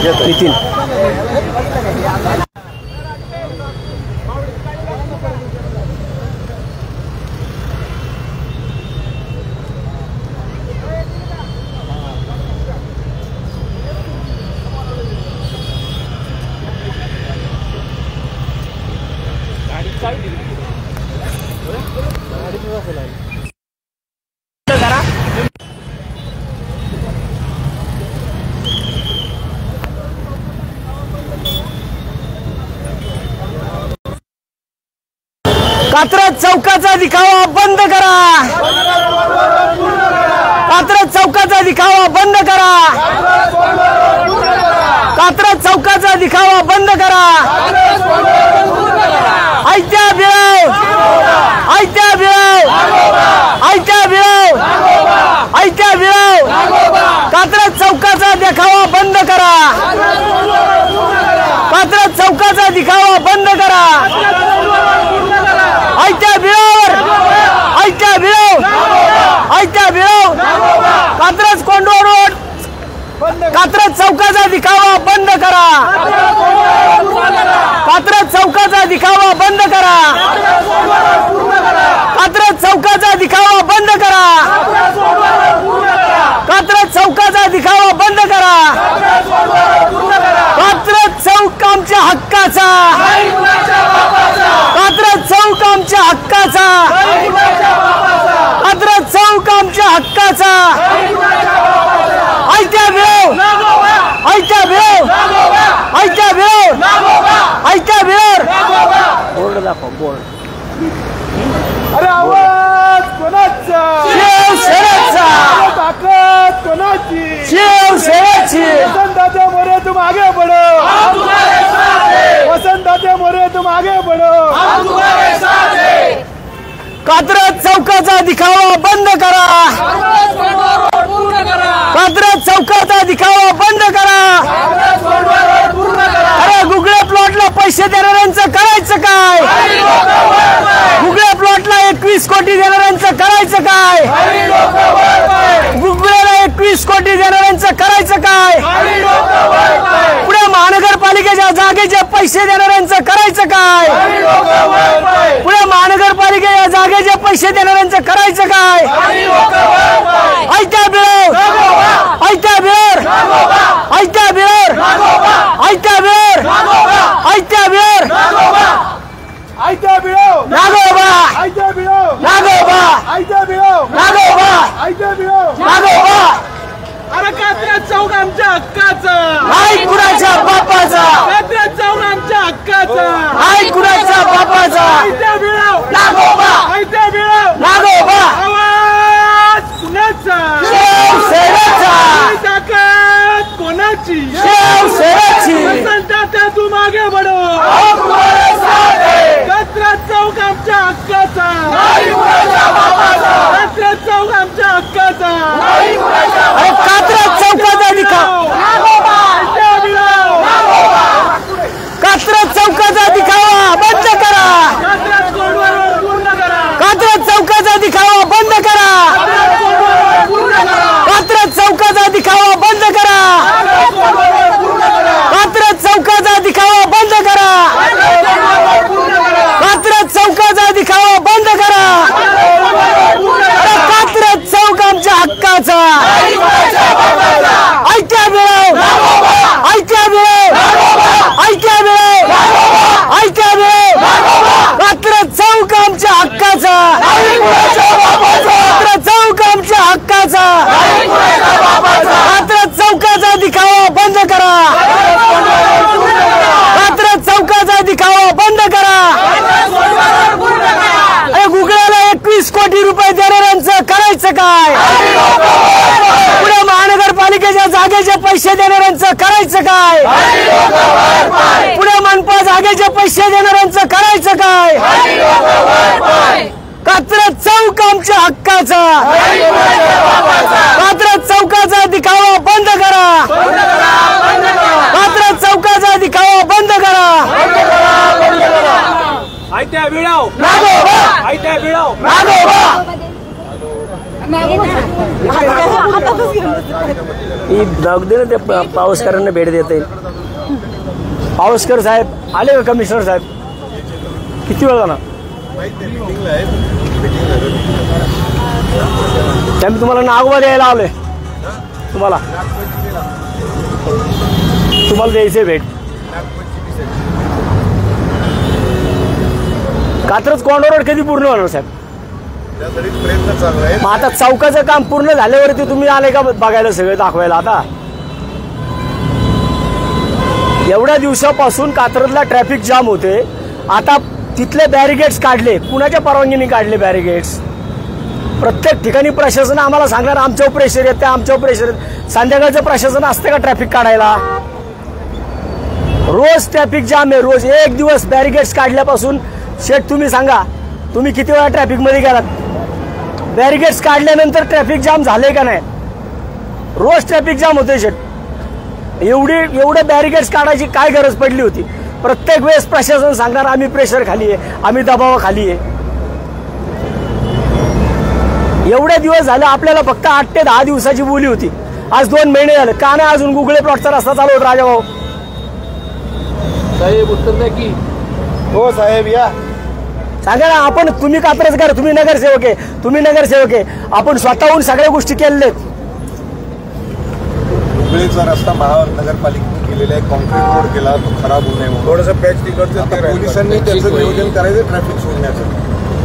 नितीन कात्रज चौकाचा दिखावा बंद करा। कात्रज चौकाचा दिखावा बंद करा। कात्रज चौकाचा दिखावा बंद करा। आयत्या बिळाव आयत्या बिळाव आयत्या बिळाव आयत्या बिळाव कात्रज चौकाचा दिखावा बंद करा। कात्रज चौकाचा दिखावा बंद करा। आयत्या बिळावर आयत्या बिळाव आयत्या बिळाव कात्रज कोंडवा रोड कात्रज चौकाचा दिखावा बंद करा। कात्रज चौकाचा दिखावा बंद करा। कात्रज चौकाचा दिखावा बंद करा। कात्रज चौकाचा दिखावा बंद करा। कात्रज चौक आमच्या हक्काचा। कात्रज चौक आमच्या हक्काचा। कात्रज चौक आमच्या हक्काचा। आयत्या बिळाव आयत्या बिळाव आयत्या बिळाव आयत्या बिळावर बोर्ड दाखव बोर्ड। अरे आवाज कोणाचा? शिवसेनेचा। ताकद कोणाची? शिवसेनेची। वसंत दादा मोरे तुम आगे बढ़ो। हम तुम्हारे साथ हैं। वसंत दादा मोरे तुम आगे बढ़ो। हम तुम्हारे साथ हैं। कात्रज चौकाचा दिखावा बंद करा। कात्रज चौकाचा दिखावा बंद करा। अरे गुगळे प्लॉटला पैसे देणाऱ्यांचं करायचं काय? गुगळे प्लॉटला 21 कोटी देणाऱ्यांचं करायचं काय? गुगळेला 21 कोटी देणाऱ्यांचं करायचं काय? पुणे महानगरपालिकेच्या जागेचे पैसे देणाऱ्यांचं करायचं काय? पुणे महानगरपालिकेच्या जागेचे पैसे देणाऱ्यांचं करायचं काय? आयत्या बिळावर आयत्या बिळावर आयत्या बिळावर आयत्या बिळावर आयत्या बिळावर आयत्या बिळाव नागोबा आयत्या बिळाव नागोबा आयत्या बिळाव नागोबा आयत्या बिळाव नागोबा। अरे कात्रज चौक आमच्या हक्काचा। नाही कुणाच्या बापाचा। कात्रज चौक आमच्या हक्काचा। नाही कुणाच्या बापाचा। आयत्या बिळाव नागोबा आयत्या बिळाव नागोबा। आवाज कुणाचा? शिवसेनेचा। ताकद कोणाची? शिवसेनेची। वसंत दादा तुम आगे बढ़ो। हम तुम्हारे साथ हैं। कात्रज चौक आमच्या हक्काचा। नाही कुणाच्या बापाचा। कात्रज चौक आमच्या हक्काचा। नाही कुणाच्या अरे कात्रज चौकाचा दिखावा आयत्या बिळाव कात्रज चौकाचा दिखावा बंद करा। कात्रज कोंडवा रोड पूर्ण करा। कात्रज चौकाचा दिखावा बंद करा। कात्रज कोंडवा रोड पूर्ण करा। कात्रज चौकाचा दिखावा बंद करा। कात्रज चौकाचा दिखावा बंद करा। कात्रज चौकाचा दिखावा बंद करा। कात्रज चौक आमच्या हक्काचा। आयत्या बिळाव आयत्या बिळाव आयत्या बिळाव आयत्या बिळाव कात्रज चौक आमच्या हक्काचा। कात्रज चौक आमच्या हक्काचा। कात्रज चौकाचा दिखावा बंद करा। कात्रज चौकाचा दिखावा बंद करा। अरे गुगळ्याला 21 कोटी रुपये देणाऱ्यांचं करायचं काय? पुणे महानगरपालिकेच्या जागेचे पैसे देणाऱ्यांचं करायचं काय? पुणे मनपा जागेचे पैसे देणाऱ्यांचं करायचं काय? कात्रज चौक आमच्या हक्काचा। कात्रज चौकाचा दिखावा बंद करा। कात्रज चौकाचा दिखावा बंद करा। आयत्या बिळाव नागोबा आयत्या बिळाव नागोबा ही बघ दे ना ते पावसकरांना भेट देता येईल. पावसकर साहेब आले का कमिशनर साहेब? किती वेळ झाला? त्यामुळे तुम्हाला नागोबा द्यायला आलोय. तुम्हाला द्यायचे भेट. कात्रज कॉर्नर रोड कधी पूर्ण होणार साहेब? प्रयत्न चालू आहे. मग आता चौकाचं काम पूर्ण झाल्यावरती तुम्ही आले का बघायला सगळं दाखवायला? आता एवढ्या दिवसापासून कात्रजला ट्रॅफिक जाम होते. आता तिथले बॅरिगेड्स काढले. कुणाच्या परवानगीने काढले बॅरिगेड्स? प्रत्येक ठिकाणी प्रशासन आम्हाला सांगणार आमच्यावर प्रेशर येते, आमच्यावर प्रेशर येते. संध्याकाळचं प्रशासन असते का ट्रॅफिक काढायला? रोज ट्रॅफिक जाम आहे. रोज एक दिवस बॅरिगेड्स काढल्यापासून शेठ तुम्ही सांगा तुम्ही किती वेळा ट्रॅफिक मध्ये गेलात? बॅरिगेड्स काढल्यानंतर ट्रॅफिक जाम झाले का नाही? रोज ट्रॅफिक जाम होते शेठ. एवढे बॅरिगेड्स काढायची काय गरज पडली होती? प्रत्येक वेळेस प्रशासन सांगणार आम्ही प्रेशर खाली आहे, आम्ही दबावाखाली आहे. एवढे दिवस झाले आपल्याला फक्त 8 ते 10 दिवसाची बोली होती. आज 2 महिने झाले. का नाही अजून गुगळे प्लॉटचा रस्ता चालू होत? राजाभाऊ साहेब उत्तर द्या की. हो साहेब या सांगा ना. आपण तुम्ही कात्रजकर, तुम्ही नगरसेवक आहे. आपण स्वतःहून सगळ्या गोष्टी केलेल्या आहेत. हुबळीचा रस्ता महानगरपालिकेने केलेला आहे. कॉन्क्रीट रोड केला, तो खराब होऊ नये म्हणून थोडंसं पॅच तिकडचं. पोलिसांनी त्याचं नियोजन करायचं ट्रॅफिक सोडण्याचं.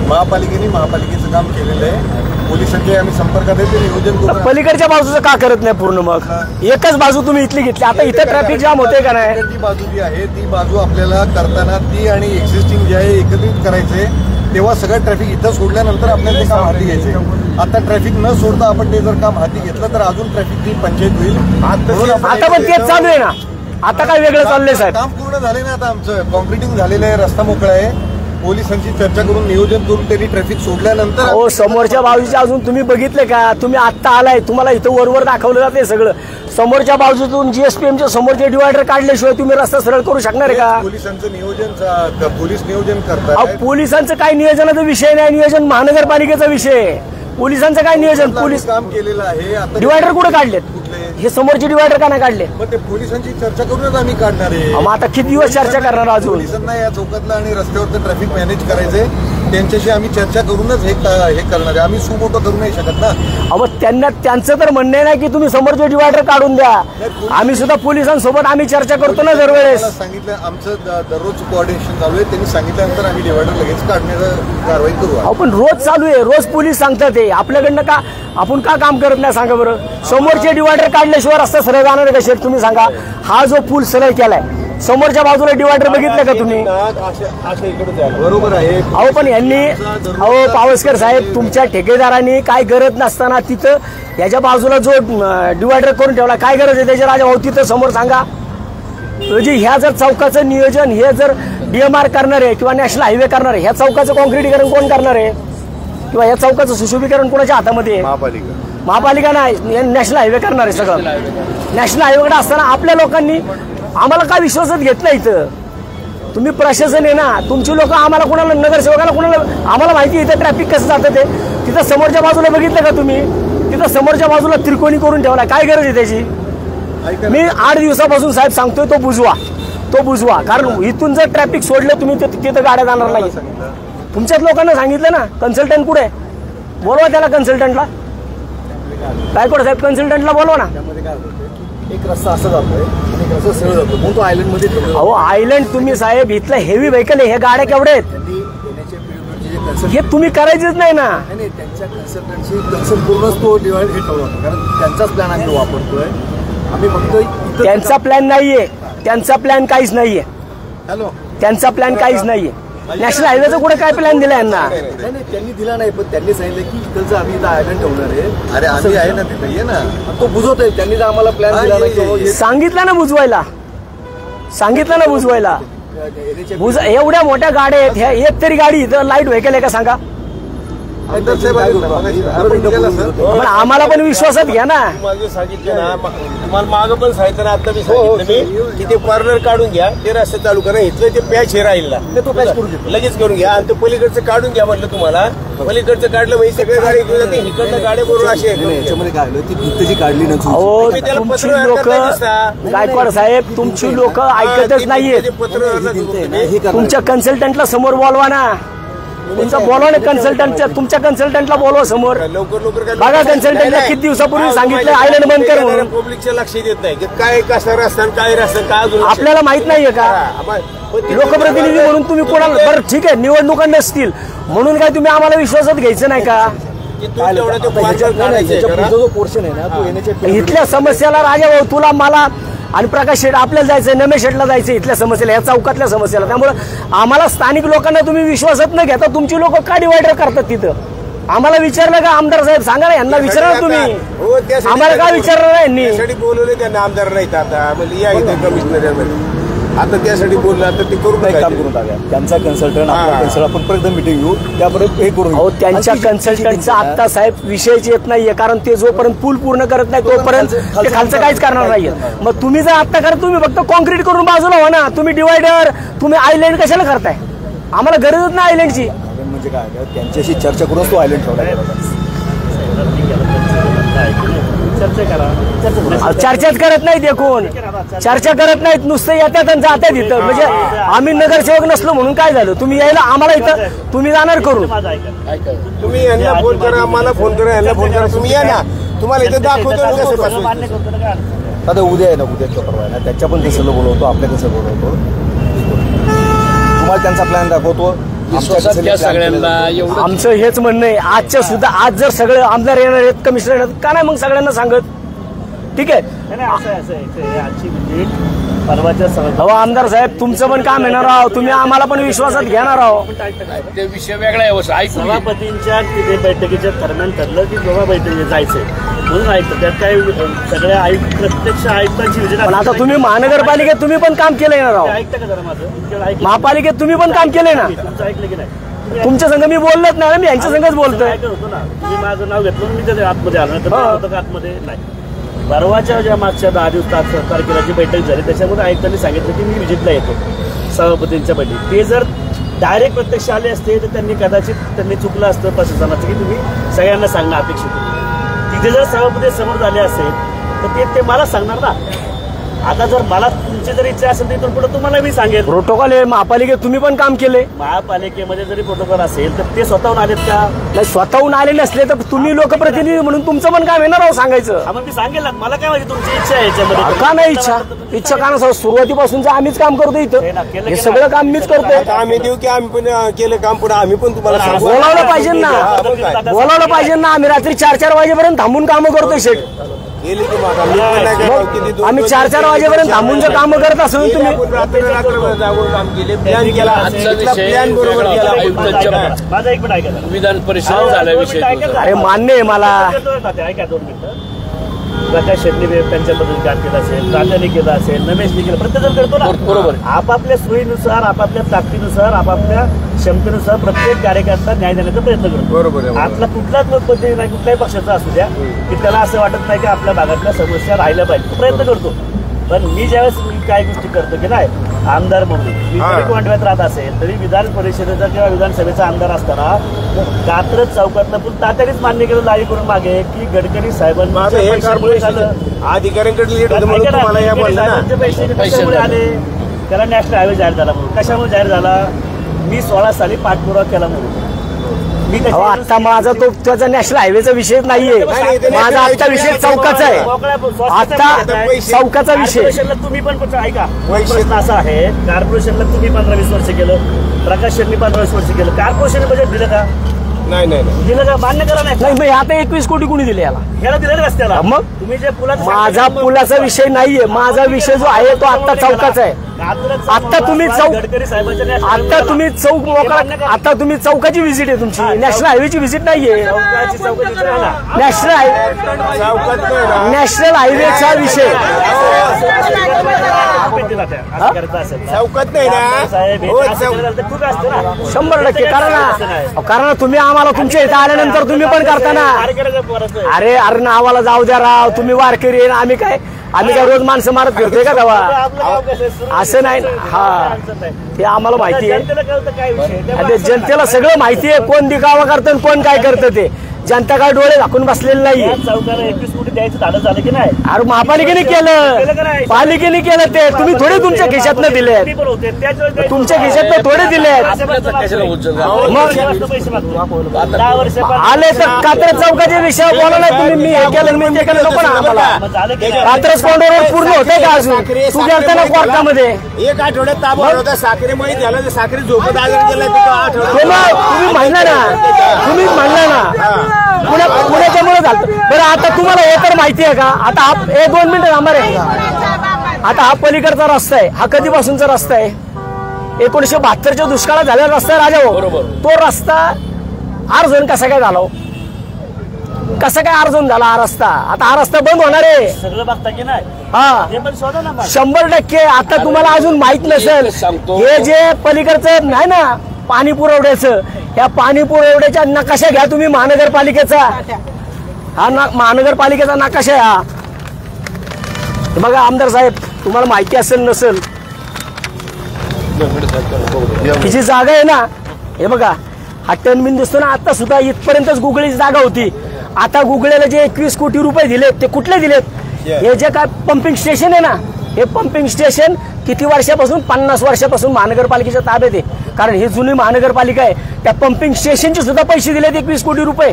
महापालिकेचं काम केलेलं आहे. पोलिसांचे आम्ही संपर्कात आहे. ते नियोजन करून पलीकडच्या बाजूचं का करत नाही पूर्ण? मग एकच बाजू तुम्ही इथली घेतली. आता इथे ट्रॅफिक जाम होते का नाही? ती बाजू जी आहे ती बाजू आपल्याला करताना ती आणि एक्झिस्टिंग जे आहे एकत्रित करायचे. तेव्हा सगळं ट्रॅफिक इथं सोडल्यानंतर आपल्याला ते काम हाती घ्यायचे. आता ट्रॅफिक न सोडता आपण ते जर काम हाती घेतलं तर अजून ट्रॅफिकची पंचायत होईल. आता पण तेच चालू आहे ना. आता काय वेगळं चाललंय साहेब? काम पूर्ण झाले ना. आता आमचं कॉन्क्रिटिंग झालेलं आहे. रस्ता मोकळा आहे. पोलिसांची चर्चा करून नियोजन करून त्यांनी ट्रॅफिक सोडल्यानंतर हो समोरच्या बाजूच्या अजून तुम्ही बघितले का? तुम्ही आत्ता आलाय, तुम्हाला इथं वरवर दाखवलं जाते सगळं. समोरच्या बाजूतून जीएसपीएमच्या समोरचे डिवायडर काढल्याशिवाय तुम्ही रस्ता सरळ करू शकणार आहे का? पोलिसांचं नियोजन पोलीस नियोजन करतात. पोलिसांचं काय नियोजनाचा विषय नाही. नियोजन महानगरपालिकेचा विषय आहे. पोलिसांचं काय नियोजन? पोलीस काम केलेलं आहे. आता डिवायडर कुठे काढलेत? हे समोरचे डिवायडर का नाही काढले? मग ते पोलिसांची चर्चा करूनच आम्ही काढणार आहे. मग आता किती दिवस चर्चा करणार अजून? पोलिसांना या चौकातलं आणि रस्त्यावरचं ट्रॅफिक मॅनेज करायचंय. त्यांच्याशी आम्ही चर्चा करूनच हे करणार आहे. आम्ही सुमोटो करू नाही शकत ना. त्यांचं तर म्हणणं नाही की तुम्ही समोरचे डिवायडर काढून द्या. आम्ही सुद्धा पोलिसांसोबत आम्ही चर्चा करतो ना दरवेळेस. सांगितलं आमचं दररोज कोऑर्डिनेशन चालू आहे. त्यांनी सांगितल्यानंतर आम्ही डिवायडर लगेच काढण्याची कारवाई करू. पण रोज चालू आहे. रोज पोलीस सांगतात ते. आपल्याकडनं का आपण का काम करत नाही सांगा बरं? समोरचे डिवायडर काढल्याशिवाय रस्ता सरळ जाणार आहे का? तुम्ही सांगा. हा जो पूल सरळ केलाय समोरच्या बाजूला डिवायडर बघितलं का तुम्ही? बरोबर आहे. अहो पण यांनी पावसकर साहेब तुमच्या ठेकेदारांनी काय गरज नसताना तिथं याच्या बाजूला जो डिवायडर करून ठेवला काय गरज आहे त्याच्या? राजा भाऊ तिथं समोर सांगा. म्हणजे ह्या जर चौकाचं नियोजन हे जर DMR करणार आहे किंवा नॅशनल हायवे करणार आहे, ह्या चौकाचं कॉन्क्रिटीकरण कोण करणार आहे? किंवा या चौकाचं सुशोभीकरण कोणाच्या हातामध्ये आहे? महापालिका नाही. नॅशनल हायवे करणार आहे सगळं. नॅशनल हायवेकडे असताना आपल्या लोकांनी आम्हाला काय विश्वासात घेत नाही. इथं तुम्ही प्रशासन आहे ना. तुमची लोक आम्हाला कोणाला नगरसेवकाला कोणाला आम्हाला माहिती इथं ट्रॅफिक कसं जातं ते. तिथं समोरच्या बाजूला बघितलं का तुम्ही? तिथं समोरच्या बाजूला त्रिकोणी करून ठेवला. काय गरज आहे त्याची? मी 8 दिवसापासून साहेब सांगतोय तो बुजवा. कारण इथून जर ट्रॅफिक सोडलं तुम्ही तिथं गाड्या जाणार नाही. तुमच्याच लोकांना सांगितलं ना. कन्सल्टंट कुठे? बोलवा त्याला कन्सल्टंटला. गायकवाड साहेब कन्सल्टंटला बोलवा ना. एक रस्ता असा जातोय आणि एक रस्ता सरळ जातो. मग तो आयलंड मध्ये. अहो आयलंड तुम्ही साहेब इथलं हेवी व्हेकल आहे. हे गाड्या केवढे आहेत? हे तुम्ही करायचेच नाही ना. त्यांच्या कन्सल्टंटशी पूर्णच तो डिवाइड हे ठेवला होता. कारण त्यांचाच प्लॅन आम्ही वापरतोय. आम्ही फक्त त्यांचा प्लॅन नाहीये. त्यांचा प्लॅन काहीच नाहीये. हॅलो त्यांचा प्लॅन काहीच नाहीये. नॅशनल हायवेचा कुठे काय प्लॅन दिला यांना? नाही त्यांनी दिला नाही. पण त्यांनी सांगितलं की इकडचं आम्ही इथं आयलंड ठेवणार आहे. अरे आम्ही आहे ना तिथे ये ना. तो बुजवतोय. त्यांनी जर आम्हाला प्लॅन दिला नाही. सांगितलं ना बुजवायला. एवढ्या मोठ्या गाड्या आहेत. ह्या एक तरी गाडी इथं लाईट व्हेकल आहे का सांगा? पण आम्हाला पण विश्वासात घ्या ना. तुम्हाला सांगितलं ना, तुम्हाला मागं पण सांगितलं ना, आता मी सांगितलं की ते कॉर्नर काढून घ्या, ते रस्ते चालू करा, इथलं ते पॅच हे राहील ना, तो पॅच लगेच करून घ्या आणि ते पलीकडचं काढून घ्या म्हटलं तुम्हाला. पलीकडचं काढलं म्हणजे सगळे गाडी घेऊन जाते, इकडनं गाड्या बरोबर अशी याच्यामध्ये काय आलं ती भिंत जी काढली ना, अहो तुमची लोक गायकवाड साहेब, तुमची लोक ऐकतच नाहीये. तुमच्या कन्सल्टंटला समोर बोलवा ना, तुमचा बोलवा ना कन्सल्टंटच्या, तुमच्या कन्सल्टंटला बोलवा समोर. लवकर बघा कन्सल्टंटला किती दिवसापूर्वी सांगितलं आयलंड बंद कर म्हणून. पब्लिकच्या लक्ष देत नाही की काय कसं रस्ता काय रस्ता काय अजून आपल्याला माहित नाहीये का? लोकप्रतिनिधी म्हणून तुम्ही कोणाला, बरं ठीक आहे निवडणुका नसतील म्हणून काय तुम्ही आम्हाला विश्वासात घ्यायचं नाही का? जो पोर्शन आहे ना तो येण्याच्या इथल्या समस्याला राजा भाऊ, तुला मला आणि प्रकाश शेठ आपल्याला जायचंय, नमेश शेठला जायचं इथल्या समस्याला, या चौकातल्या समस्याला. त्यामुळे आम्हाला स्थानिक लोकांना तुम्ही विश्वासात न घेता तुमची लोक का डिवायडर करतात तिथं? आम्हाला विचारलं का आमदार साहेब? सांगा ना, यांना विचारा ना तुम्ही. आम्हाला काय विचारलं नाही यांनी? बोलवले त्यांना, आमदार नाहीत आता म्हणजे या इथे कमिशनर आता त्यासाठी बोललं, आता ते करून काम करून टाका. त्यांचा कन्सल्टंट आपण परत मीटिंग घेऊ, त्यापर्यंत हे करून. अहो त्यांच्या कन्सल्टंटचा आता साहेब विषयच येत नाहीये, कारण ते जोपर्यंत पूल पूर्ण करत नाही तोपर्यंत ते खालचं काहीच करणार नाहीये. मग तुम्ही जर आता करा, तुम्ही फक्त कॉन्क्रीट करून बाजूला हो ना. तुम्ही डिवायडर, तुम्ही आयलँड कशाला करताय? आम्हाला गरजच नाही आयलँडची. म्हणजे काय त्यांच्याशी चर्चा करूनच तो आयलँड ठेवला. चर्चाच करत नाहीत, एकूण चर्चा करत नाहीत, नुसतं येतात आणि जातात इथं. म्हणजे आम्ही नगरसेवक नसलो म्हणून काय झालं? तुम्ही यायला आम्हाला इथं, तुम्ही जाणार करून. तुम्ही यांना फोन करा, मला फोन करा, यांना फोन करा, तुम्ही या ना, तुम्हाला इथे दाखवतो. आता उद्या आहे ना, उद्या परवा आहे ना, त्याच्या पण कसं बोलवतो, आपल्या कसं बोलवतो, तुम्हाला त्यांचा प्लॅन दाखवतो. आमचं हेच म्हणणं आहे, आजच्या सुद्धा आज जर सगळे आमदार येणार आहेत, कमिशनर येणार, का नाही मग सगळ्यांना सांगत? ठीक आहे अहो आमदार साहेब, तुमचं पण काम येणार आहो, तुम्ही आम्हाला पण विश्वासात घेणार आहो. ते विषय वेगळा आहे. सभापतींच्या बैठकीच्या दरम्यान ठरलं की बाबा बैठकीत जायचंय म्हणून ऐकतं. त्यात काय सगळ्या आयुक्त, प्रत्यक्ष आयुक्तांची विजिट. पण आता तुम्ही महानगरपालिकेत तुम्ही पण काम केलंय ना राव? ऐकतं का जरा माझं? महापालिकेत तुम्ही पण काम केलंय ना? तुमचं ऐकलं की नाही? तुमच्या संघ मी बोललोच नाही, मी यांच्या संघच बोलतोय. ऐकत होतो ना, तुम्ही माझं नाव घेतलं मी त्याच्या आतमध्ये आलो होतं का? आतमध्ये नाही. परवाच्या ज्या मागच्या 10 तारखेला जी बैठक झाली त्याच्यामध्ये आयुक्तांनी सांगितलं की मी विजिटला येतो सभापतींच्या बैठकीत. ते जर डायरेक्ट प्रत्यक्ष आले असते तर त्यांनी चुकलं असतं प्रशासनाचं की तुम्ही सगळ्यांना सांगणं अपेक्षित होतं. तिथे जर सभापती समोर झाले असेल तर ते मला सांगणार ना. आता जर मला तुमची जर इच्छा असेल तर पुढे तुम्हाला मी सांगेल. प्रोटोकॉल आहे महापालिकेत, तुम्ही पण काम केले. महापालिकेमध्ये जरी प्रोटोकॉल असेल तर ते स्वतःहून आलेत का? नाही, स्वतःहून आले नसले तर तुम्ही लोकप्रतिनिधी म्हणून तुमचं पण काम येणार आहो सांगायचं. मग मी सांगेल ना, मला काय माहिती तुमची इच्छा आहे याच्यामध्ये? का नाही इच्छा का नसं? सुरुवातीपासून आम्हीच काम करतो इथं, हे सगळं काम मीच करतो. आम्ही देऊ की आम्ही पण केलं काम, पुढे आम्ही पण तुम्हाला बोलावलं पाहिजे ना, बोलावलं पाहिजे ना. आम्ही रात्री 4-4 वाजेपर्यंत थांबून कामं करतोय शेठ. आम्ही 4-4 वाजेपर्यंत थांबून जर काम करत असो तुम्ही. माझा एक मिनिट ऐका, विधान परिषद झाला विषय. अरे मान्य आहे मला. ऐका 2 मिनिटं. प्रकाश शेट्टी त्यांच्याबद्दल काम केलं असेल, राजाने केलं असेल, नमेशने केलं, प्रत्येकजण करतो ना. बरोबर. आपापल्या सोयीनुसार, आपापल्या ताकदीनुसार, आपापल्या क्षमतेनुसार प्रत्येक कार्यकर्ता न्याय देण्याचा प्रयत्न करतो. बरोबर. आपला कुठलाच लोकप्रतिनिधी नाही, कुठल्याही पक्षाचा असू द्या, की त्याला असं वाटत नाही की आपल्या भागातल्या समस्या राहिल्या पाहिजे, प्रयत्न करतो. पण मी ज्यावेळेस काय गोष्टी करतो की नाही, आमदार म्हणून मी जरी कोंडव्यात राहत असेल तरी विधान परिषदेचा किंवा विधानसभेचा आमदार असताना कात्रज चौकातलं पण तातडीच मान्य केलं जाहीर करून मागे की गडकरी साहेबांना अधिकाऱ्यांकडे पैसे कशामुळे आले? त्याला नॅशनल हायवे जाहीर झाला म्हणून. कशामुळे जाहीर झाला? मी 16 साली पाठपुरावा केला म्हणून. आता माझा तो त्याचा नॅशनल हायवेचा विषय नाहीये, माझा आता विषय चौकाचा आहे. आता चौकाचा विषय. तुम्ही पण ऐका, प्रश्न असा आहे, कॉर्पोरेशनला तुम्ही 15-20 वर्ष केलं, प्रकाश शेट्टी 15-20 वर्ष केलं, कॉर्पोरेशनने बजेट दिलं का? नाही दिलं का? मान्य करा. नाही आता 21 कोटी कुणी दिले याला दिलं रस्त्याला. मग तुम्ही जे पुलाचा माझा पुलाचा विषय नाहीये, माझा विषय जो आहे तो आता चौकाचा आहे. आता तुम्ही चौक मोकळा, आता तुम्ही चौकाची व्हिजिट आहे तुमची, नॅशनल हायवेची व्हिजिट नाहीये. नॅशनल हायवेचा विषय तात्या, असं करायचं असेल ना. चौकात नाही ना साहेब, हे हो, असं करायला तर खूप असतं ना. 100% कारण तुम्ही आम्हाला तुमच्या इथं आल्यानंतर तुम्ही पण करता ना. कार्यक्रमाचं पोराचं आहे. अरे अरे नावाला जाऊ द्या राव, तुम्ही वारकरी आहे ना, आम्ही काय रोज माणसं मारत फिरतोय का तेव्हा? आपलं गाव कसं आहे, सुरू असं नाही ना. हा अडचण नाही. ते आम्हाला माहिती आहे. जनतेला कळतं काय विषय ते आणि जनतेला सगळं माहिती आहे, कोण दिखावा करतं आणि कोण काय करतं ते. जनता काय डोळे झाकून बसलेले नाहीये. या चौकाला 21 कोटी द्यायचं धाडं झालं की नाही? अरे महापालिकेने केलं, पालिकेने केलं ते. तुम्ही थोडे तुमच्या खिशातनं दिले, किती पण होते, त्याच्यावर तुमच्या खिशातनं थोडे दिले. मग पैसे मागतो 10 वर्ष आले तर कात्रज चौकाच्या विषयावर बोलायला तुम्ही. मी हे केलं मी ते केलं नको ना आम्हाला. झालं की नाही? कात्रज कोंडवर पूर्ण होते का अजून? तू गेलता ना कोर्टामध्ये. एक आठवड्यात ताबा होता साखरेमुळे झालं तर साखरे झोपत आजार गेला तिथं आठवडा. ते मग तुम्ही म्हणला ना, तुम्हीच म्हणला ना पुण्याच्यामुळे झालं. बरं आता तुम्हाला हे तर माहिती आहे का? आता हा 2 मिनिटं थांबा रे. आता हा पलीकडचा रस्ता आहे, हा कधीपासूनचा रस्ता आहे? 1972च्या दुष्काळात झालेला रस्ता आहे राजा भाऊ. तो रस्ता अर्जन कसा काय झाला? कसा काय अर्जन झाला हा रस्ता? आता हा रस्ता बंद होणार आहे. सगळं बघता की नाही? हा ते पण शोधा ना मग. 100%. आता तुम्हाला अजून माहित नसेल, हे जे पलीकडचं नाही ना पाणी पुरवठ्याचं, या पाणी पुरवठ्याच्या नकाशा घ्या तुम्ही महानगरपालिकेचा. हा महानगरपालिकेचा नकाशा आहे हा. बघा आमदार साहेब, तुम्हाला माहिती असेल नसेल, ही जी जागा आहे ना, हे बघा हा टर्नबिन दिसतो ना, आता सुद्धा इथपर्यंतच गुगळीची जागा होती. आता गुगळेला जे 21 कोटी रुपये दिलेत ते कुठले दिलेत? हे जे काय पंपिंग स्टेशन आहे ना, हे पंपिंग स्टेशन किती वर्षापासून? 50 वर्षापासून महानगरपालिकेच्या ताब्यात आहे. कारण ही जुनी महानगरपालिका आहे, त्या पंपिंग स्टेशनचे सुद्धा पैसे दिलेत 21 कोटी रुपये.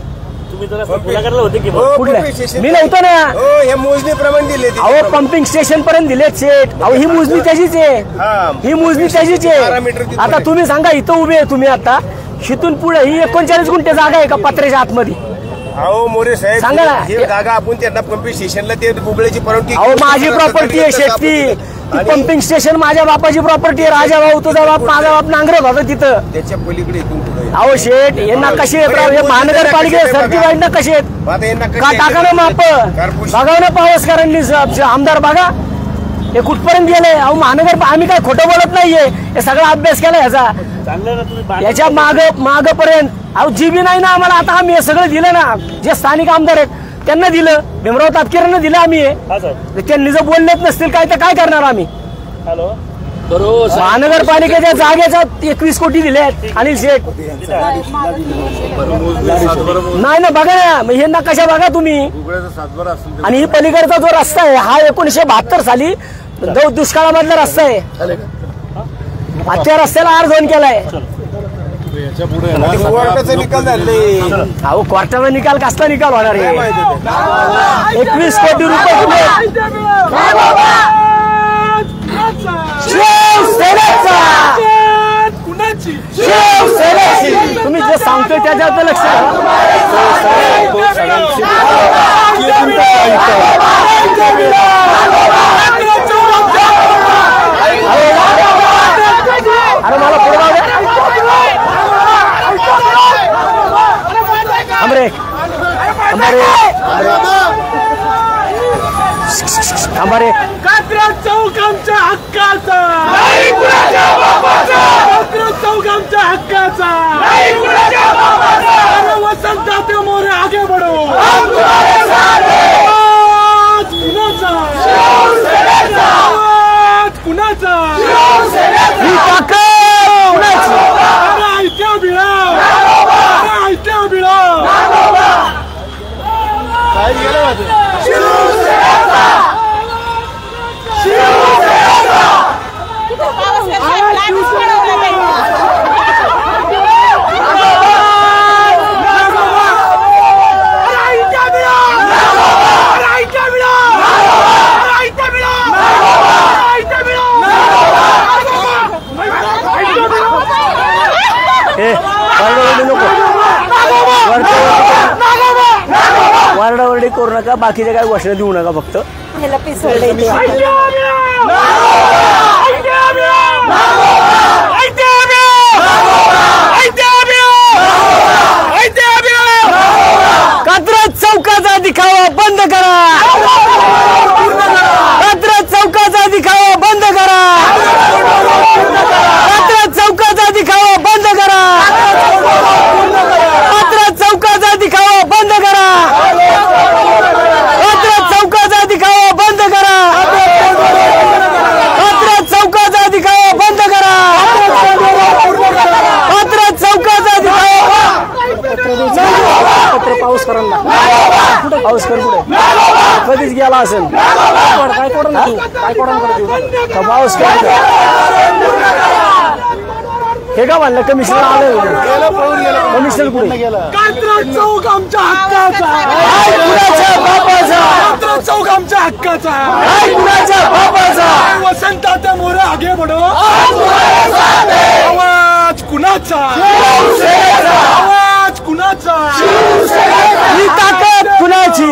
तुम्ही जरा गुन्हेगारला होते की हो, कुठल्या? पंपिंग स्टेशन मी नव्हतो ना. हो, हे मोजणीप्रमाणे दिले ते. अहो पंपिंग स्टेशन पर्यंत दिलेत सेट. अहो ही मोजणी त्याचीच आहे, हा. ही मोजणी त्याचीच पॅरामीटर आहे. तिथं आता आहे. तुम्ही सांगा, इथं उभे आहे तुम्ही आता, हिथून पुढे ही 39 गुंठे जागा आहे का पत्र्याच्या आतमध्ये? अहो मोरे साहेब, सांगा ना. ही जागा आपण त्यांना पंपिंग स्टेशनला ते गुगळेची परवानगी. अहो माझी प्रॉपर्टी आहे शेती. ती पंपिंग स्टेशन माझ्या बापाची प्रॉपर्टी आहे. राजा भाऊ तुझा बाप माझा बाप नांगरत होता तिथं. त्याच्या पलीकडे इथून पुढे अहो शेठ, यांना कशी येत राव? हे महानगरपालिकेचे सर्टिफाईड ना कसे आहेत? आता यांना का टाका ना माप? बघा ना पावसकरांनी आमदार बघा हे कुठपर्यंत गेले. अहो महानगर, आम्ही काय खोटं बोलत नाहीये, हे सगळा अभ्यास केला ह्याचा. चांगलं ना तुम्ही याच्या माग पर्यंत. अहो जीबी नाही ना आम्हाला. आता आम्ही हे सगळं दिलं ना, जे स्थानिक आमदार आहेत त्यांना दिलं, भीमराव तापकीरांना दिलं आम्ही हे. हा साहेब. त्यांनी जर बोललेच नसतील काय तर काय करणार आम्ही? हॅलो. महानगरपालिकेच्या जागेचा 21 कोटी दिले आहेत अनिल शेठ. नाही ना, बघा ना, मग हे नकाशा बघा तुम्ही. आणि ही पलीकडचा जो रस्ता आहे हा 1972 साली दुष्काळामधला रस्ता आहे. त्या रस्त्याला अर्जन केलाय. कोर्टाचा निकाल झाले. अहो कोर्टाचा निकाल कसला निकाल होणार आहे? 21 कोटी रुपये तुम्ही जे सांगतोय त्याच्यावर लक्ष अरे मला पुढे जाऊ द्या. अमरे अमरे कात्रज चौक आमच्या हक्काचा, कात्रज चौक आमच्या हक्काचा. अरे वसंत मोरे आगे बढो. कुणाचा आयत्या बिळा, आयत्या बिळा. वारडावरडी करू नका, बाकीच्या काय घोषणा देऊ नका. फक्त कात्रज चौकाचा दिखावा बंद करा. कात्रज चौकाचा दिखावा बंद करा. आला असेल काय कोणाला पाऊस हे का म्हणलं कमिशनर आलं कमिशनर कुठे कात्रा चौक आमच्या हक्काचा कात्रा चौक आमच्या हक्काचा वसंत तात्या मोरे आगे बढो आवाज कुणाचा आवाज कुणाचा ही ताकद कुणाची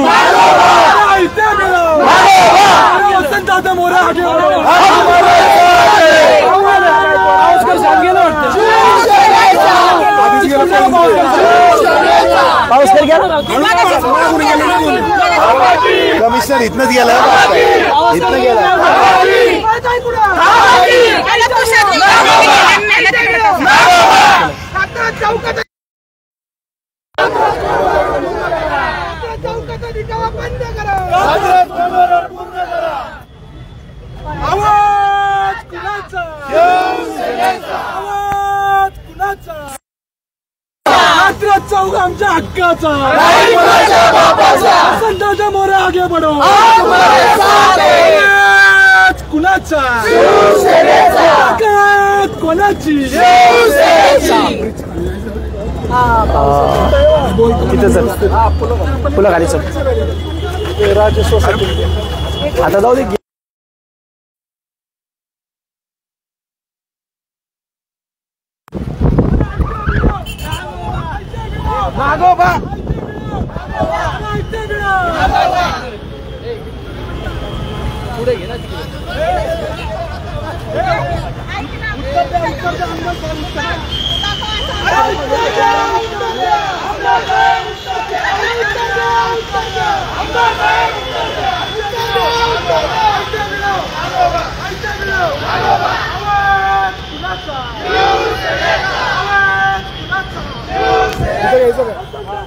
इथे मिळव वसंत तात्या मोरे आगे बढो पाऊस कर गेला कमिशनर इथनच गेला इथनं गेला आवाज कुणाचा आवाज कुणाचा कात्रा चौक आमच्या हक्काचा वसंताच्या मोरे आगे बढो आवाज कुणाचा ताकद कोणाची तिथे चल फुलं खाली चल आता जाऊ दे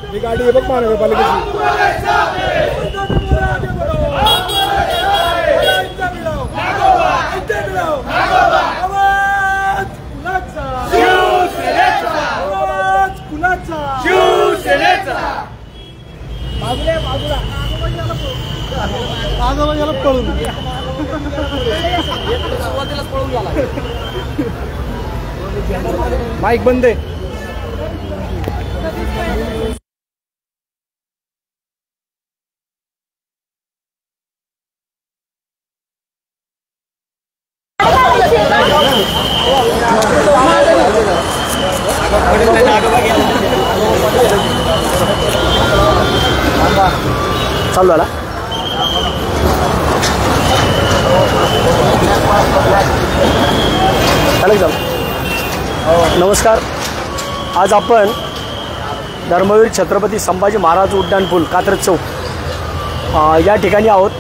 ही गाडी आहे बघ महानगरपालिकेची पळून माईक बंद आहे चालू झाला नमस्कार आज आपण धर्मवीर छत्रपती संभाजी महाराज उड्डाणपूल कात्रज चौक या ठिकाणी आहोत।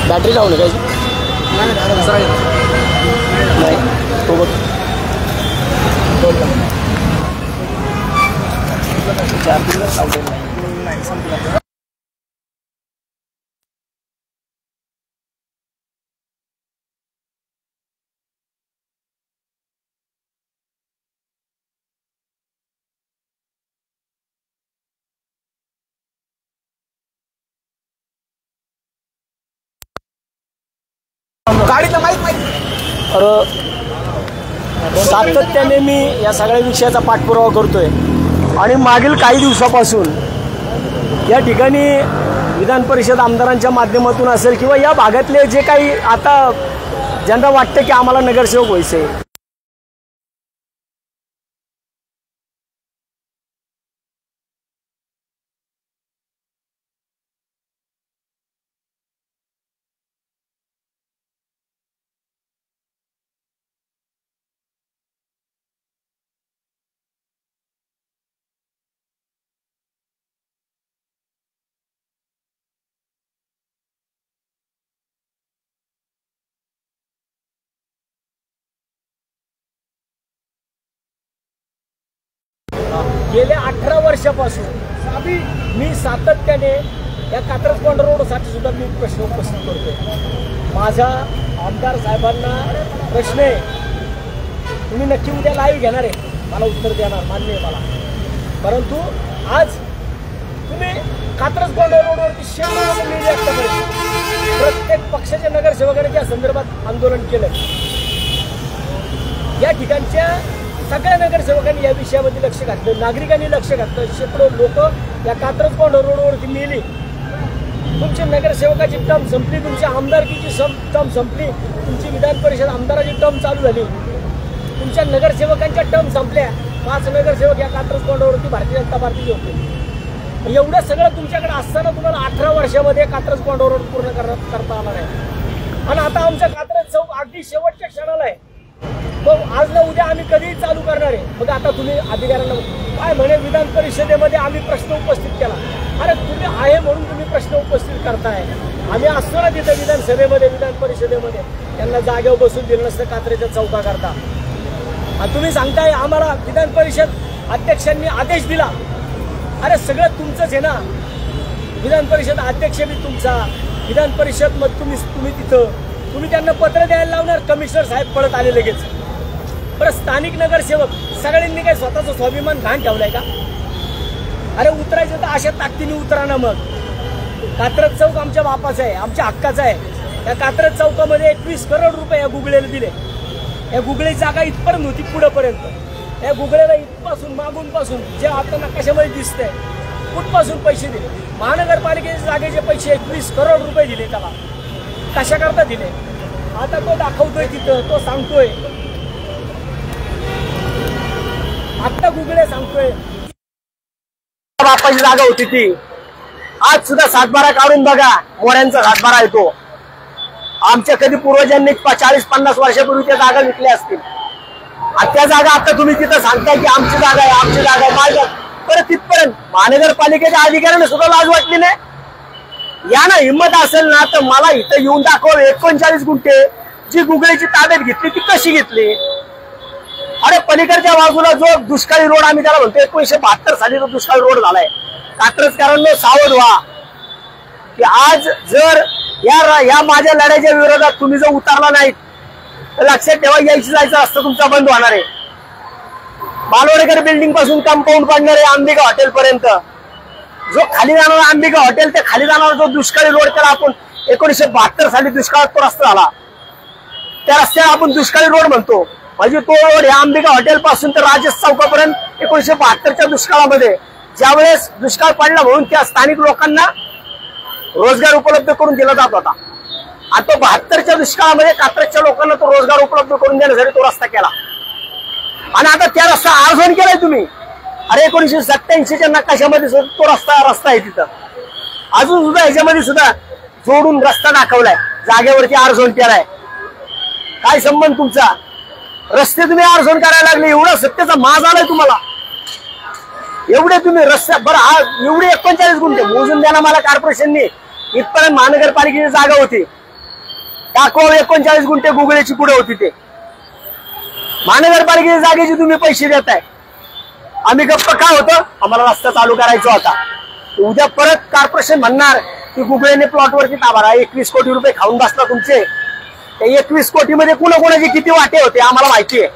बॅटरी लावून काय नाही तो बघ 4 दिवस लावले गाडीला माहिती तर सातत्याने मी या सगळ्या विषयाचा पाठपुरावा करतोय आणि मागील काही दिवसापासून या ठिकाणी विधान परिषद आमदारांच्या माध्यमातून असेल किंवा या भागातले जे काही आता ज्यांना वाटतं की आम्हाला नगरसेवक व्हायचे, गेल्या 18 वर्षापासून मी सातत्याने या कात्रज रोडसाठी सुद्धा मी प्रश्न उपस्थित करतोय. माझा आमदार साहेबांना प्रश्न आहे, तुम्ही नक्की उद्या लाईव्ह घेणार आहे, मला उत्तर देणार, मान्य आहे मला. परंतु आज तुम्ही कात्रज रोडवरती शेकडो मिळले आतापर्यंत प्रत्येक पक्षाच्या नगरसेवकाने त्या संदर्भात आंदोलन केलं. या ठिकाणच्या सगळ्या नगरसेवकांनी या विषयामध्ये लक्ष घातलं, नागरिकांनी लक्ष घातलं. शेकडो लोक या कात्रज रोडवरती मेली. तुमची नगरसेवकाची टर्म संपली, तुमची आमदारकीची टर्म संपली, तुमची विधान परिषद आमदाराची टर्म चालू झाली, तुमच्या नगरसेवकांच्या टर्म संपल्या. 5 नगरसेवक या कात्रज रोडवरती भारतीय जनता पार्टीचे होते. एवढं सगळं तुमच्याकडे असताना तुम्हाला 18 वर्षामध्ये कात्रज रोड पूर्ण करता आला नाही. आणि आता आमचा कात्रज चौक अगदी शेवटच्या क्षणाला आहे. मग आज ना उद्या आम्ही कधीही चालू करणार आहे. मग आता तुम्ही अधिकाऱ्यांना काय म्हणे, विधान परिषदेमध्ये आम्ही प्रश्न उपस्थित केला. अरे तुम्ही आहे म्हणून तुम्ही प्रश्न उपस्थित करताय. आम्ही असतो ना तिथे विधानसभेमध्ये, विधान परिषदेमध्ये, त्यांना जागेवर बसून दिलं नसतं कात्रेच्या चौका करता. आणि तुम्ही सांगताय आम्हाला विधान परिषद अध्यक्षांनी आदेश दिला. अरे सगळं तुमचंच आहे ना. विधान परिषद अध्यक्ष बी तुमचा, विधान परिषद मग तुम्ही तिथं तुम्ही त्यांना पत्र द्यायला लावणार. कमिशनर साहेब पळत आले लगेच. बरं स्थानिक नगरसेवक सगळ्यांनी काही स्वतःचा स्वाभिमान घाण ठेवलाय का? अरे उतरायचं तर अशा ताकदीने उतरा ना. मग कात्रज चौक आमच्या बापाचा आहे, आमच्या हक्काचा आहे. या कात्रज चौकामध्ये 21 करोड रुपये या गुगळेला दिले. या गुगळी जागा इथपर्यंत होती पुढेपर्यंत. या गुगळेला इथपासून मागून पासून जे आता नकाशामध्ये दिसतंय कुठपासून पैसे दिले. महानगरपालिकेच्या जागेचे पैसे 21 करोड रुपये दिले. त्याला कशा करता दिले? आता तो दाखवतोय तिथं, तो सांगतोय. आता गुगळे सांगतोय बापाची जागा होती ती. आज सुद्धा 7-12 काढून बघा, मोऱ्यांचा 7-12 येतो. आमच्या कधी पूर्वजांनी 40-50 वर्षापूर्वी त्या जागा विकल्या असतील. त्या जागा आता तुम्ही तिथं सांगताय की आमची जागा आहे, आमची जागा आहे. माझ्या परत तिथपर्यंत महानगरपालिकेच्या अधिकाऱ्याने सुद्धा लाज वाटली नाही. या ना हिंमत असेल ना तर मला इथं येऊन दाखव. 39 गुंठे जी गुगळीची ताब्यात घेतली ती कशी घेतली? अरे पलीकडच्या बाजूला जो दुष्काळी रोड आम्ही त्याला म्हणतो, 1972 साली जो दुष्काळी रोड झालाय. कात्रजकरांनो सावध व्हा की आज जर या माझ्या लढ्याच्या विरोधात तुम्ही जर उतरला नाहीत तर लक्षात ठेवा, यायची जायचं रस्ता तुमचा बंद होणार आहे. बालवडेकर बिल्डिंग पासून कंपाऊंड पडणार आहे अंबिका हॉटेल पर्यंत. जो खाली जाणारा अंबिका हॉटेल, ते खाली जाणारा जो दुष्काळी रोड, त्याला आपण 1972 साली दुष्काळात तो रस्ता झाला. त्या रस्त्याला आपण दुष्काळी रोड म्हणतो. म्हणजे तो रोड या अंबिका हॉटेल पासून तर राजेश चौकापर्यंत 1972च्या दुष्काळामध्ये ज्यावेळेस दुष्काळ पडला म्हणून त्या स्थानिक लोकांना रोजगार उपलब्ध करून दिला जात होता. आणि तो 72च्या दुष्काळामध्ये कात्रजच्या लोकांना तो रोजगार उपलब्ध करून देण्यासाठी तो रस्ता केला. आणि आता त्या रस्ता आरझोन केलाय तुम्ही. अरे 1987च्या नकाशामध्ये तो रस्ता आहे तिथं. अजून सुद्धा ह्याच्यामध्ये सुद्धा जोडून रस्ता दाखवलाय, जागेवरती आरझोन केलाय. काय संबंध तुमचा? रस्ते तुम्ही आरझोन करायला लागले. एवढा सत्तेचा माज आलाय तुम्हाला. एवढे तुम्ही रस्ते बरं एवढे 39 गुंठे मोजून द्या ना मला कॉर्पोरेशननी. इथपर्यंत महानगरपालिकेची जागा होती. दाखव 39 गुंठे गुगळेची पुढे होती. ते महानगरपालिकेच्या जागेची तुम्ही पैसे देताय. आम्ही गप्प का होतो? आम्हाला रस्ता चालू करायचा होता. उद्या परत कॉर्पोरेशन म्हणणार की गुगळेने प्लॉटवरती ताबा 21 कोटी रुपये खाऊन बसला तुमचे. त्या 21 कोटीमध्ये कोणाकोणाचे किती वाटे होते आम्हाला माहिती आहे.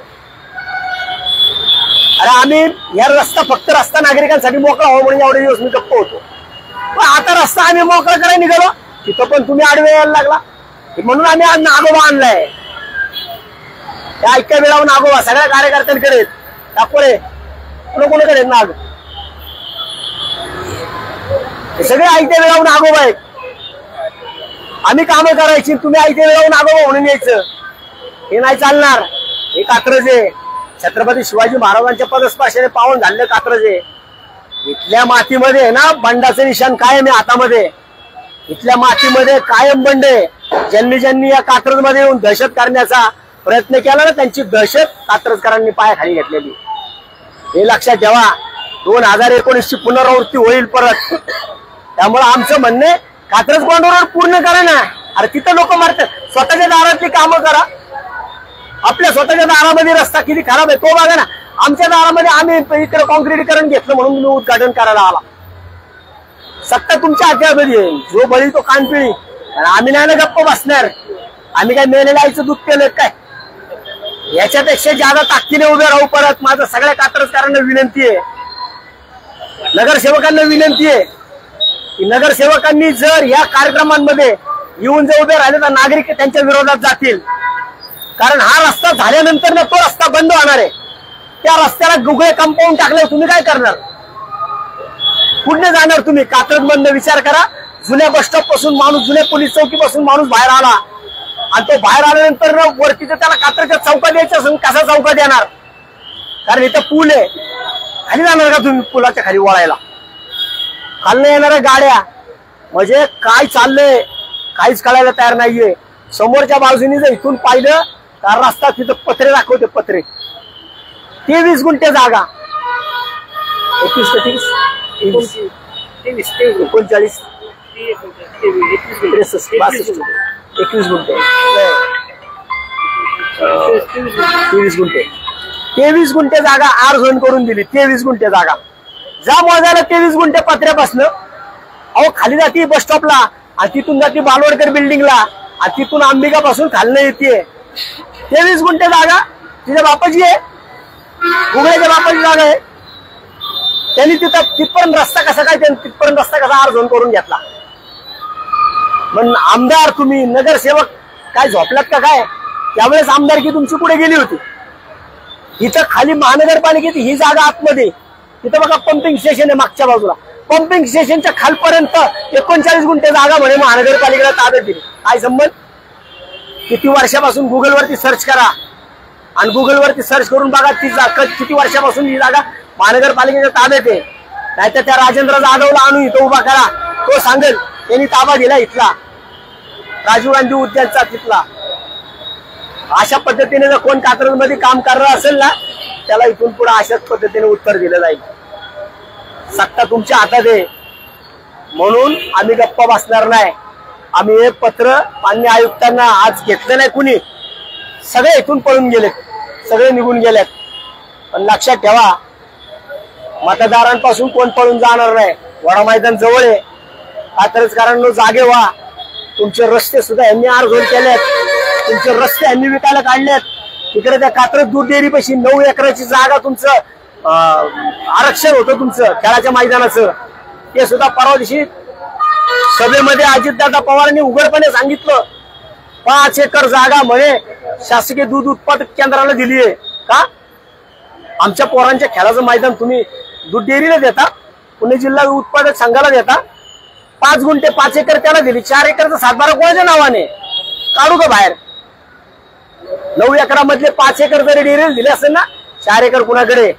अरे आम्ही या फक्त रस्ता नागरिकांसाठी मोकळा हो म्हणून एवढे दिवस मी गप्प होतो. पण आता रस्ता आम्ही मोकळा करायला निघालो, तिथं पण तुम्ही आडवे यायला लागला. म्हणून आम्ही आज नागोबा आणलाय. त्या ऐक्य वेळावर नागोबा सगळ्या कार्यकर्त्यांकडे दाखवले, कोणाकडे नाग सगळे ऐक्य वेळावर नागोबा आहेत. आम्ही कामं करायची, तुम्ही ऐक्य वेळावर नागोबा म्हणून यायचं, हे नाही चालणार. हे कात्रजे छत्रपती शिवाजी महाराजांच्या पदस्पर्शाने पावन झालेलं कात्रजे. इथल्या मातीमध्ये ना बंडाचं निशाण कायम आहे हातामध्ये. इथल्या मातीमध्ये कायम बंडे. ज्यांनी ज्यांनी या कात्रजमध्ये येऊन दहशत करण्याचा प्रयत्न केला ना, त्यांची दहशत कात्रजकरांनी पायाखाली घेतलेली. हे लक्षात ठेवा. 2019ची पुनरावृत्ती होईल परत. त्यामुळे आमचं म्हणणे कात्रज बॉर्डरवर पूर्ण करा ना. अरे तिथं लोक मारतात, स्वतःच्या दारातली कामं करा. आपल्या स्वतःच्या दारामध्ये रस्ता किती खराब आहे तो बघा ना. आमच्या दारामध्ये आम्ही इकडे कॉन्क्रीटीकरण घेतलं म्हणून तुम्ही उद्घाटन करायला आला. सत्ता तुमच्या हातामध्ये आहे. जो बळी तो कानपिळी. आम्ही नाही ना गप्प बसणार. आम्ही काय मेलेल्या आईचं दूध केलं काय? याच्यापेक्षा ज्यादा ताकदीने उभे राहू परत. माझं सगळ्या कात्रजकरांना विनंती आहे, नगरसेवकांना विनंती आहे की नगरसेवकांनी जर या कार्यक्रमांमध्ये येऊन जर उभे राहिले तर नागरिक त्यांच्या विरोधात जातील. कारण हा रस्ता झाल्यानंतर ना तो रस्ता बंद होणार आहे. त्या रस्त्याला गुगळे कंपाऊंड टाकल्यावर तुम्ही काय करणार? कुठे जाणार तुम्ही? कात्रजमधनं विचार करा. जुन्या बस स्टॉप पासून माणूस, जुन्या पोलीस चौकीपासून माणूस बाहेर आला आणि तो बाहेर आल्यानंतर वरतीचं त्याला कात्रजच्या चौकात द्यायचं असेल, कसा चौकात येणार? कारण इथं पूल आहे. खाली जाणार का तुम्ही पुलाच्या खाली वळायला? खाल्लं येणाऱ्या गाड्या म्हणजे काय चाललंय काहीच कळायला तयार नाहीये. समोरच्या बाजूनी जर इथून पाहिलं तर रस्ता तिथं पत्रे दाखवते, पत्रे. 23 गुंठे जागा. 21 ते 30 39 21 गुंठे 23 गुंठे 23 गुंठे जागा आर झोन करून दिली. 23 गुंठे जागा जा मोजायला. 23 गुंठे पत्र्यापासनं अहो खाली जाती बस स्टॉपला आणि तिथून जाती बालवडकर बिल्डिंगला आणि तिथून अंबिकापासून खालनं येते. 23 गुंठे जागा तिच्या बापाची आहे, गुगळ्याच्या बापाची जागा आहे. त्यांनी तिथपर्यंत रस्ता कसा काय, त्यांनी तिथपर्यंत रस्ता कसा आर झोन करून घेतला? पण आमदार तुम्ही, नगरसेवक काय झोपलात का काय? त्यावेळेस आमदारकी तुमची पुढे गेली होती. इथं खाली महानगरपालिकेची ही जागा आतमध्ये, तिथं बघा पंपिंग स्टेशन आहे मागच्या बाजूला. पंपिंग स्टेशनच्या खालपर्यंत 39 गुंठे जागा म्हणे महानगरपालिकेला ताब्यात दिली. काय संबंध? किती वर्षापासून गुगलवरती सर्च करा आणि गुगलवरती सर्च करून बघा ती जागा किती वर्षापासून ही जागा महानगरपालिकेच्या ताब्यात आहे. नाहीतर त्या राजेंद्र जाधवला आणून इथं उभा करा, तो सांगेल त्यांनी ताबा दिला इथला राजीव गांधी उद्यानचा तिथला. अशा पद्धतीने जर कोण कात्रजमध्ये काम करणार असेल ना त्याला इथून पुढे अशाच पद्धतीने उत्तर दिलं जाईल. सत्ता तुमच्या हातात आहे म्हणून आम्ही गप्पा बसणार नाही. आम्ही हे पत्र मान्य आयुक्तांना आज घेतलं नाही कुणी, सगळे इथून पळून गेलेत, सगळे निघून गेलेत. पण लक्षात ठेवा मतदारांपासून कोण पळून जाणार नाही. वडा मैदान जवळ आहे. कात्रजकरांनो जागे व्हा. तुमचे रस्ते सुद्धा यांनी आरझोन केलेत, तुमचे रस्ते यांनी विकायला काढलेत. तिकडे त्या कात्रज दूध डेअरीपाशी 9 एकराची जागा तुमचं आरक्षण होतं तुमचं खेळाच्या मैदानाचं, ते सुद्धा परवा दिवशी सभेमध्ये अजितदादा पवारांनी उघडपणे सांगितलं 5 एकर जागा म्हणे शासकीय दूध उत्पादक केंद्राला दिली आहे. का? आमच्या पोरांच्या खेळाचं मैदान तुम्ही दूध डेअरीला देता, पुणे जिल्हा उत्पादक संघाला देता. 5 गुंठे 5 एकर त्याला दिली. 4 एकरचा सातबारा कोणाच्या नावाने काढू का बाहेर? 9 एकरामधले 5 एकर जरी डेअरीला दिले असेल ना, 4 एकर कुणाकडे?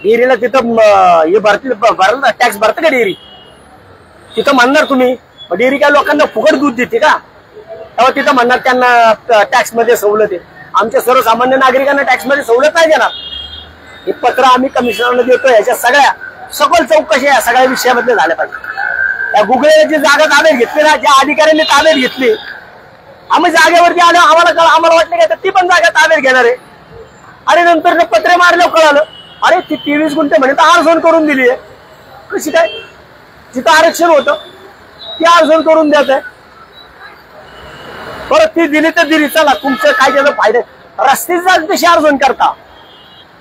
डेअरीला तिथं हे भरतील, टॅक्स भरतं का डेअरी? तिथं म्हणणार तुम्ही डेअरी काय लोकांना फुकट दूध देते का? तेव्हा तिथं म्हणणार त्यांना टॅक्स मध्ये सवलत आहे. आमच्या सर्वसामान्य नागरिकांना टॅक्स मध्ये सवलत नाही देणार. हे पत्र आम्ही कमिशनरला देतो. याच्या सगळ्या सखोल चौकशी या सगळ्या विषयामध्ये झाल्या पाहिजे. त्या गुगळे जी जागा ताब्यात घेतली ना, ज्या अधिकाऱ्यांनी ताब्यात घेतली, आम्ही जागेवरती आलो, आम्हाला वाटलं की ती पण जागा ताब्यात घेणार आहे. अरे नंतर पत्रे मारल्यावर कळालं अरे ती 23 गुंठे म्हणे तर आरझोन करून दिली आहे. कशी काय? जिथं आरक्षण होतं ती आरझोन करून द्यायचं आहे. परत ती दिली तर दिली, चला तुमचं काय त्याचा फायदा. रस्त्याची जागा कशी आरझोन करता?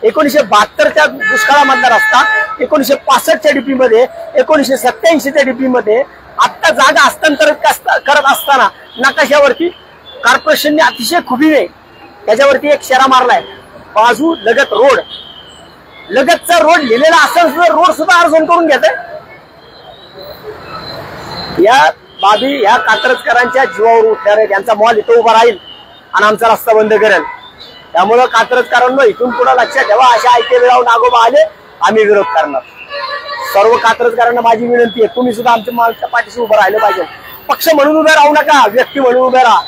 1972च्या दुष्काळामधला रस्ता 1965च्या डीपी मध्ये, 1987च्या डीपी मध्ये, आता जागा हस्तांतरित करत असताना नकाशावरती कॉर्पोरेशनने अतिशय खुबीने त्याच्यावरती एक शेरा मारलाय. बाजू लगत रोड, लगतचा रोड लिहिलेला असेल सुद्धा रोड सुद्धा अर्जन करून घेत. या बाबी या कात्रजकरांच्या जीवावर उठणार आहे. त्यांचा मॉल इथं उभा राहील आणि आमचा रस्ता बंद करेल. त्यामुळं कात्रजकरांना इथून पुढे लक्षात ठेवा, अशा ऐके वेळावर नागोबा आले आम्ही विरोध करणार. सर्व कात्रजकरांना माझी विनंती आहे, तुम्ही सुद्धा आमच्या मालच्या पाठीशी उभं राहिलं पाहिजे. पक्ष म्हणून उभे राहू नका, व्यक्ती म्हणून उभे राहा.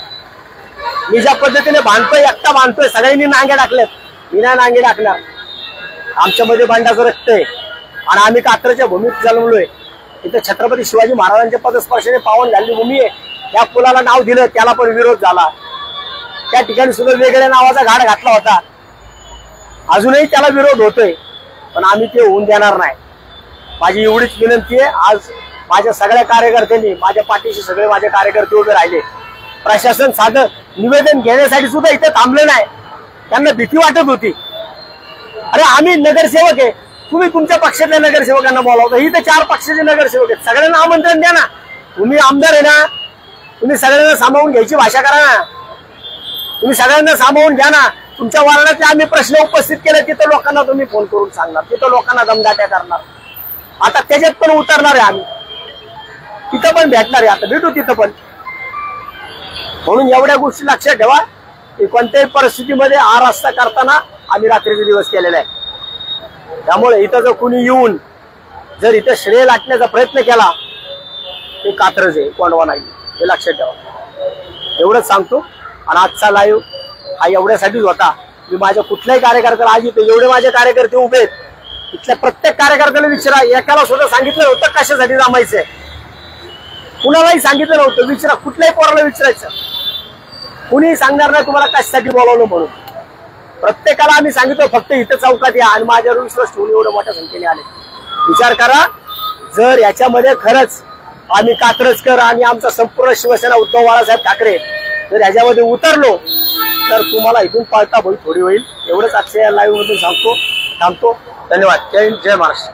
मी ज्या पद्धतीने बांधतोय, एकटा बांधतोय, सगळ्यांनी नांगे टाकलेत, मी नाही नांगे टाकणार. आमच्यामध्ये बंडाचं रक्त आहे आणि आम्ही कात्रजच्या भूमीत जन्मलोय. इथे छत्रपती शिवाजी महाराजांच्या पदस्पर्शाने पावन झालेली भूमी आहे. या पुलाला नाव दिलं, त्याला पण विरोध झाला. त्या ठिकाणी सुद्धा वेगळ्या नावाचा घाट घातला होता, अजूनही त्याला विरोध होतोय, पण आम्ही ते होऊन देणार नाही. माझी एवढीच विनंती आहे. आज माझ्या सगळ्या कार्यकर्त्यांनी माझ्या पाठीशी सगळे माझे कार्यकर्ते उभे राहिले. प्रशासन साधं निवेदन घेण्यासाठी सुद्धा इथे थांबले नाही. त्यांना भीती वाटत होती. अरे आम्ही नगरसेवक आहे, तुम्ही तुमच्या पक्षातल्या नगरसेवकांना बोलावता, ही तर 4 पक्षाचे नगरसेवक आहेत, सगळ्यांना आमंत्रण द्या ना. तुम्ही आमदार आहे ना, तुम्ही सगळ्यांना सामावून घ्यायची भाषा करा ना. तुम्ही सगळ्यांना सामावून घ्या ना. तुमच्या वार्डातले आम्ही प्रश्न उपस्थित केले, तिथं लोकांना तुम्ही फोन करून सांगणार, तिथं लोकांना दमदाट्या करणार. आता त्याच्यात पण उतरणार आहे आम्ही, तिथं पण भेटणार आहे, आता भेटू तिथं पण. म्हणून एवढ्या गोष्टी लक्षात ठेवा की कोणत्याही परिस्थितीमध्ये हा रस्ता करताना आम्ही रात्रीचे दिवस केलेला आहे. त्यामुळे इथं जर कुणी येऊन जर इथं श्रेय लाटण्याचा प्रयत्न केला, ते कात्रज आहे, कोंडवा नाही, हे लक्षात ठेवा. एवढंच सांगतो. आणि आजचा लाईव्ह हा एवढ्यासाठीच होता. मी माझ्या कुठल्याही कार्यकर्त्याला, आज इथे एवढे माझे कार्यकर्ते उभे आहेत, इथल्या प्रत्येक कार्यकर्त्याला विचारा, एकाला सुद्धा सांगितलं नव्हतं कशासाठी जमायचंय, कुणालाही सांगितलं नव्हतं. विचारा, कुठल्याही पोराला विचारायचं, कुणीही सांगणार नाही तुम्हाला कशासाठी बोलावलं म्हणून. प्रत्येकाला आम्ही सांगितलं फक्त इथं चौकात या, आणि माझ्यावर विश्वास ठेवून एवढं मोठ्या संख्येने आले. विचार करा, जर याच्यामध्ये खरंच आम्ही कात्रजकर आणि आमचा संपूर्ण शिवसेना उद्धव बाळासाहेब ठाकरे जर ह्याच्यामध्ये उतरलो, तर तुम्हाला इथून पळता भई थोडी होईल. एवढंच आजच्या या लाईव्ह मधून सांगतो, थांबतो. धन्यवाद. जय हिंद, जय महाराष्ट्र.